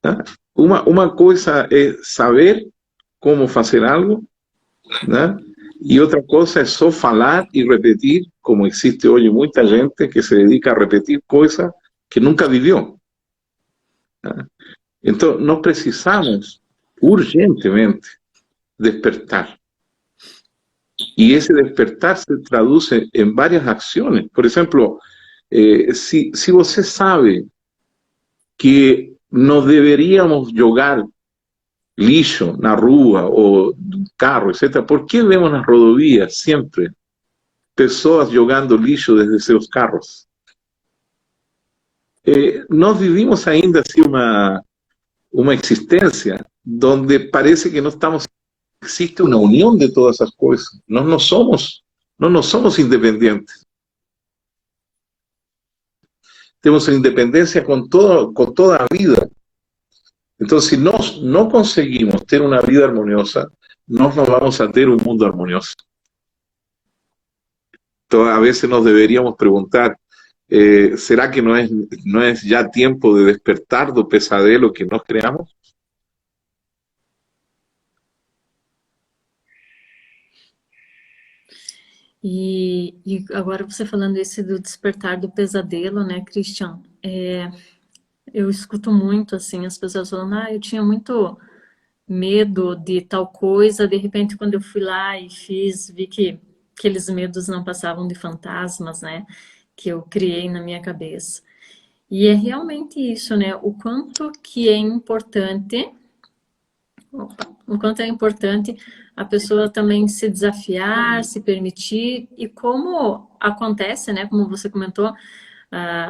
Tá? Uma coisa é saber como fazer algo, né? E outra coisa é só falar e repetir, como existe hoje muita gente que se dedica a repetir coisas que nunca viveu. Tá? Então, nós precisamos urgentemente despertar. E esse despertar se traduz em várias ações. Por exemplo, se você sabe que não deveríamos jogar lixo na rua ou no carro, etc., por que vemos nas rodovias sempre pessoas jogando lixo desde seus carros? Nós vivimos ainda assim uma existência donde parece que não estamos. Existe uma união de todas essas coisas. Nós não somos independentes. Temos a independência com toda a vida. Então, se nós não conseguimos ter uma vida harmoniosa, nós não vamos a ter um mundo harmonioso. Então, a vezes nos deveríamos perguntar, ¿será que no es ya tiempo de despertar do pesadelo que nós criamos? E agora você falando esse do despertar do pesadelo, né, Christian? Eu escuto muito, assim, as pessoas falando, eu tinha muito medo de tal coisa, de repente quando eu fui lá e fiz, vi que aqueles medos não passavam de fantasmas, né, que eu criei na minha cabeça. E é realmente isso, né, o quanto é importante a pessoa também se desafiar, se permitir, e como acontece, né, como você comentou,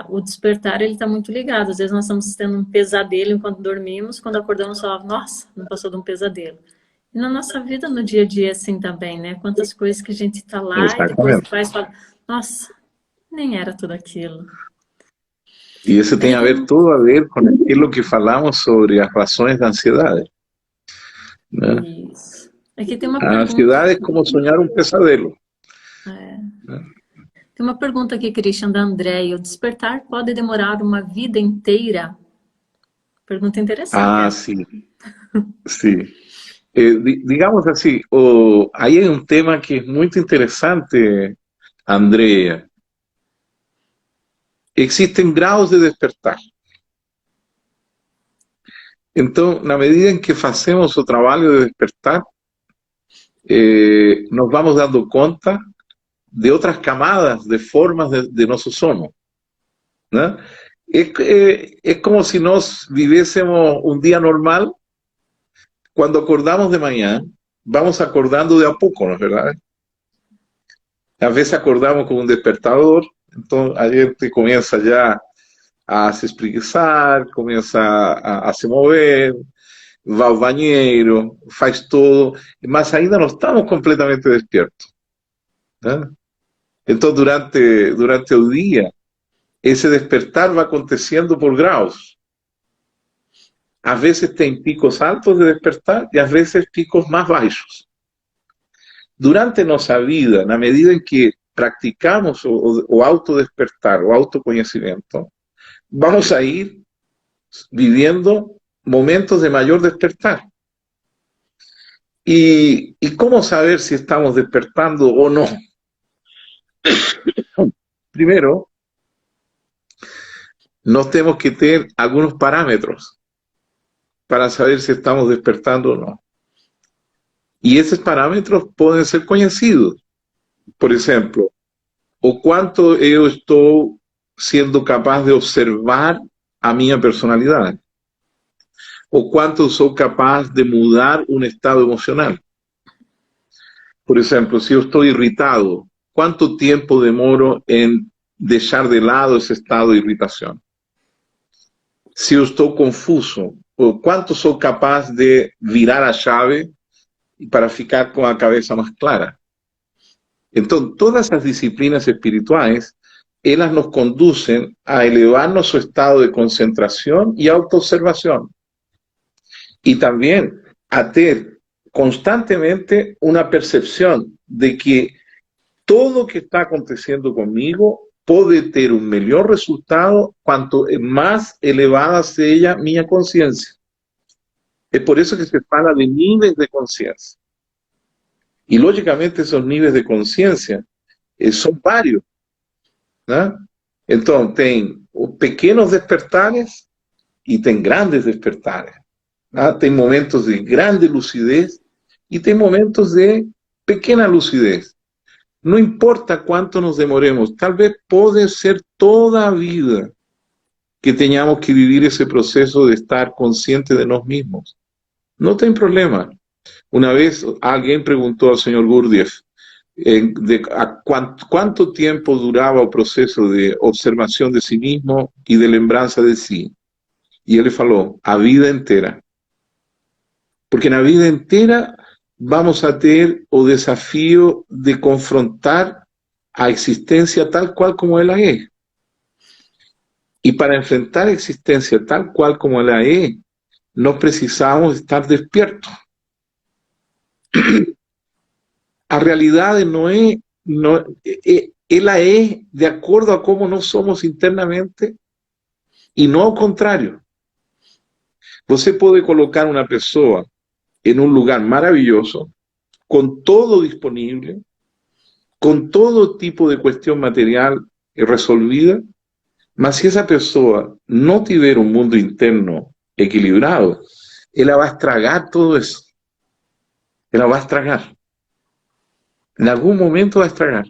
o despertar, ele está muito ligado. Às vezes nós estamos tendo um pesadelo enquanto dormimos, quando acordamos falamos, nossa, não passou de um pesadelo. E na nossa vida, no dia a dia, assim também, né? Quantas coisas que a gente está lá e depois faz, fala, nossa, nem era tudo aquilo. E isso tem tudo a ver com aquilo que falamos sobre as razões da ansiedade. Né? Isso. Aqui tem uma a ansiedade é como sonhar um pesadelo. Tem uma pergunta aqui, Christian, da Andréia. O despertar pode demorar uma vida inteira? Pergunta interessante. Sim. Sim. Digamos assim, aí é um tema que é muito interessante, Andrea. Existem graus de despertar. Então, na medida em que fazemos o trabalho de despertar, nos vamos dando conta de outras camadas, de formas de nosso sono. Né? É como se nós vivêssemos um dia normal. Quando acordamos de manhã, vamos acordando de a pouco, não é verdade? Às vezes acordamos com um despertador, então a gente começa já a se espreguiçar, começa a se mover, vai ao banheiro, faz tudo, mas ainda não estamos completamente despiertos. Né? Então, durante o dia, esse despertar vai acontecendo por graus. Às vezes tem picos altos de despertar e às vezes picos mais baixos. Durante nossa vida, na medida em que praticamos o autodespertar, o autoconhecimento, vamos a ir viviendo momentos de maior despertar. E como saber se estamos despertando ou não? Primeiro, nós temos que ter alguns parâmetros para saber se estamos despertando ou não. E esses parâmetros podem ser conhecidos. Por exemplo, o quanto eu estou sendo capaz de observar a minha personalidade. O quanto sou capaz de mudar um estado emocional. Por exemplo, se eu estou irritado, quanto tempo demoro em deixar de lado esse estado de irritação? Se eu estou confuso, quanto sou capaz de virar a chave para ficar com a cabeça mais clara? Então, todas as disciplinas espirituais, elas nos conducen a elevar nuestro estado de concentración y autoobservación. Y también a tener constantemente una percepción de que todo que está aconteciendo conmigo puede tener un mejor resultado cuanto más elevada sea mi conciencia. Es por eso que se habla de niveles de conciencia. Y lógicamente esos niveles de conciencia son varios. ¿No? Entonces, tem pequenos despertares y tem grandes despertares. ¿No? Tem momentos de grande lucidez y tem momentos de pequena lucidez. No importa cuánto nos demoremos, tal vez puede ser toda a vida que tengamos que vivir ese proceso de estar consciente de nosotros mismos. No tem problema. Una vez alguien preguntó al señor Gurdjieff cuánto tiempo duraba el proceso de observación de sí mismo y de lembranza de sí. Y él le falou, a vida entera. Porque en la vida entera vamos a tener el desafío de confrontar a existencia tal cual como ella es. Y para enfrentar a existencia tal cual como ella es, no precisamos estar despiertos. A realidade não é, ela é de acordo a como nós somos internamente e não ao contrário. Você pode colocar uma pessoa em um lugar maravilhoso, com todo disponível, com todo tipo de questão material resolvida, mas se essa pessoa não tiver um mundo interno equilibrado, ela vai estragar tudo isso. Ela vai estragar. En algún momento va a estragar.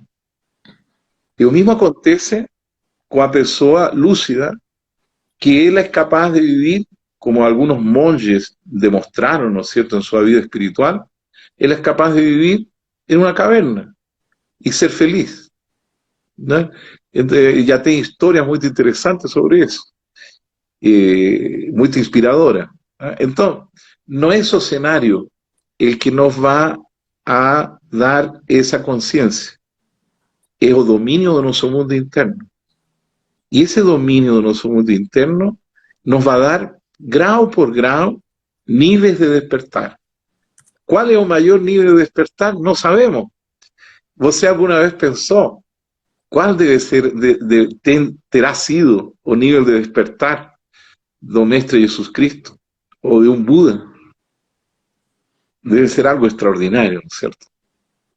Y lo mismo acontece con la persona lúcida, que él es capaz de vivir, como algunos monjes demostraron, ¿no es cierto?, en su vida espiritual, él es capaz de vivir en una caverna y ser feliz. ¿No? Entonces, ya tiene historias muy interesantes sobre eso, muy inspiradoras. ¿No? Entonces, no es ese escenario el que nos va a dar esa conciencia. Es el dominio de nuestro mundo interno. Y ese dominio de nuestro mundo interno nos va a dar, grado por grado, niveles de despertar. ¿Cuál es el mayor nivel de despertar? No sabemos. ¿Você alguna vez pensó cuál debe ser, terá sido el nivel de despertar do Mestre Jesús Cristo o de un Buda? Debe ser algo extraordinario, ¿no es cierto?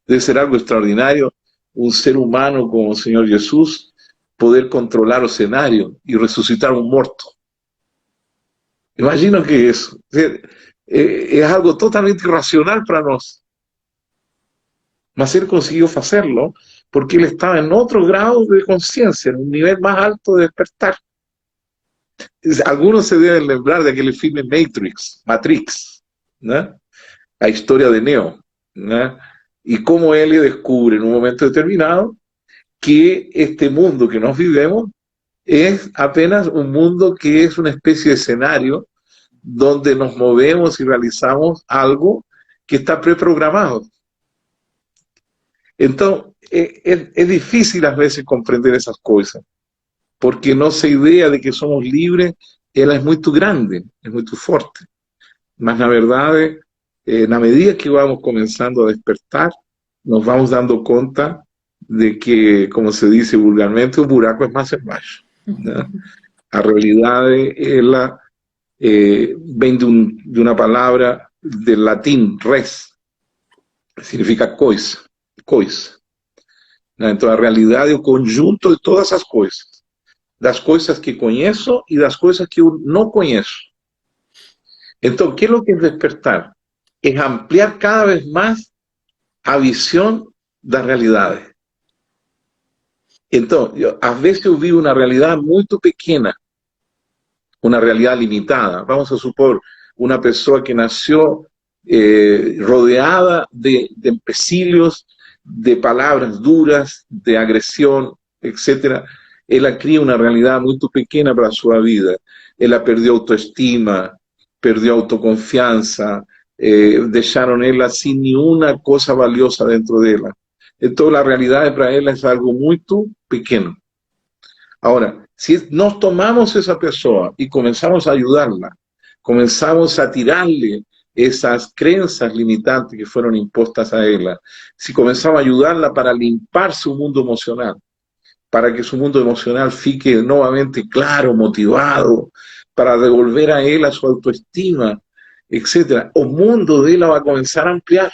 Debe ser algo extraordinario un ser humano como el Señor Jesús poder controlar el escenario y resucitar un muerto. Imagino que eso es algo totalmente irracional para nosotros. Mas él consiguió hacerlo porque él estaba en otro grado de conciencia, en un nivel más alto de despertar. Algunos se deben lembrar de aquel filme Matrix, ¿no? La historia de Neo, ¿no? Y cómo él descubre en un momento determinado que este mundo que nos vivimos es apenas un mundo que es una especie de escenario donde nos movemos y realizamos algo que está preprogramado. Entonces, es difícil a veces comprender esas cosas, porque nuestra idea de que somos libres, ela es muy grande, es muy fuerte. Mas, na verdade, na medida que vamos comenzando a despertar, nos vamos dando cuenta de que, como se dice vulgarmente, un buraco es más embaixo. ¿No? La realidad ela, viene de una palabra del latín, res, significa coisa. ¿No? Entonces, la realidad es el conjunto de todas esas cosas. Das cosas que conozco y das cosas que yo no conozco. Entonces, ¿qué es lo que es despertar? es ampliar cada vez más a visão da realidade. Então, às vezes eu vi uma realidade muito pequena, uma realidade limitada. Vamos a supor, uma pessoa que nasceu rodeada de empecilhos, de palavras duras, de agressão, etc. Ela cria uma realidade muito pequena para a sua vida. Ela perdeu autoestima, perdeu autoconfiança, deixaram ela sem nenhuma coisa valiosa dentro dela. Então, a realidade para ela é algo muito pequeno. Agora, se nós tomamos essa pessoa e começamos a ajudá-la, começamos a tirar-lhe essas crenças limitantes que foram impostas a ela, se começamos a ajudá-la para limpar seu mundo emocional, para que seu mundo emocional fique novamente claro, motivado, para devolver a ela sua autoestima, etc., o mundo dela vai começar a ampliar.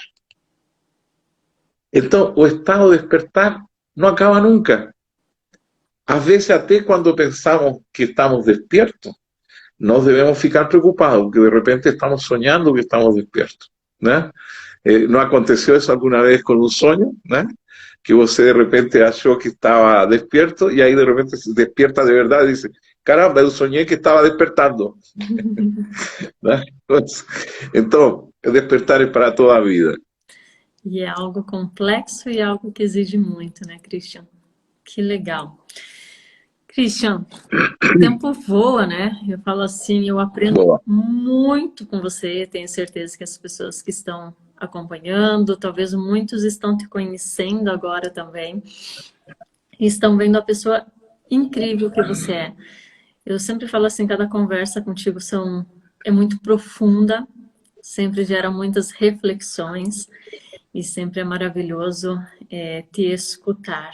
Então, o estado de despertar não acaba nunca. Às vezes, até quando pensamos que estamos despiertos, nós devemos ficar preocupados, porque de repente estamos sonhando que estamos despiertos, né? ¿No aconteceu isso alguma vez com um sonho, né? Que você de repente achou que estava despierto e aí de repente se despierta de verdade e diz: caramba, eu sonhei que estava despertando. Né? Então, o despertar é para toda a vida. E é algo complexo e algo que exige muito, né, Christian? Que legal. Christian, o tempo voa, né? Eu falo assim, eu aprendo muito com você, tenho certeza que as pessoas que estão acompanhando, talvez muitos estão te conhecendo agora também, e estão vendo a pessoa incrível que você é. Eu sempre falo assim, cada conversa contigo é muito profunda, sempre gera muitas reflexões, e sempre é maravilhoso te escutar.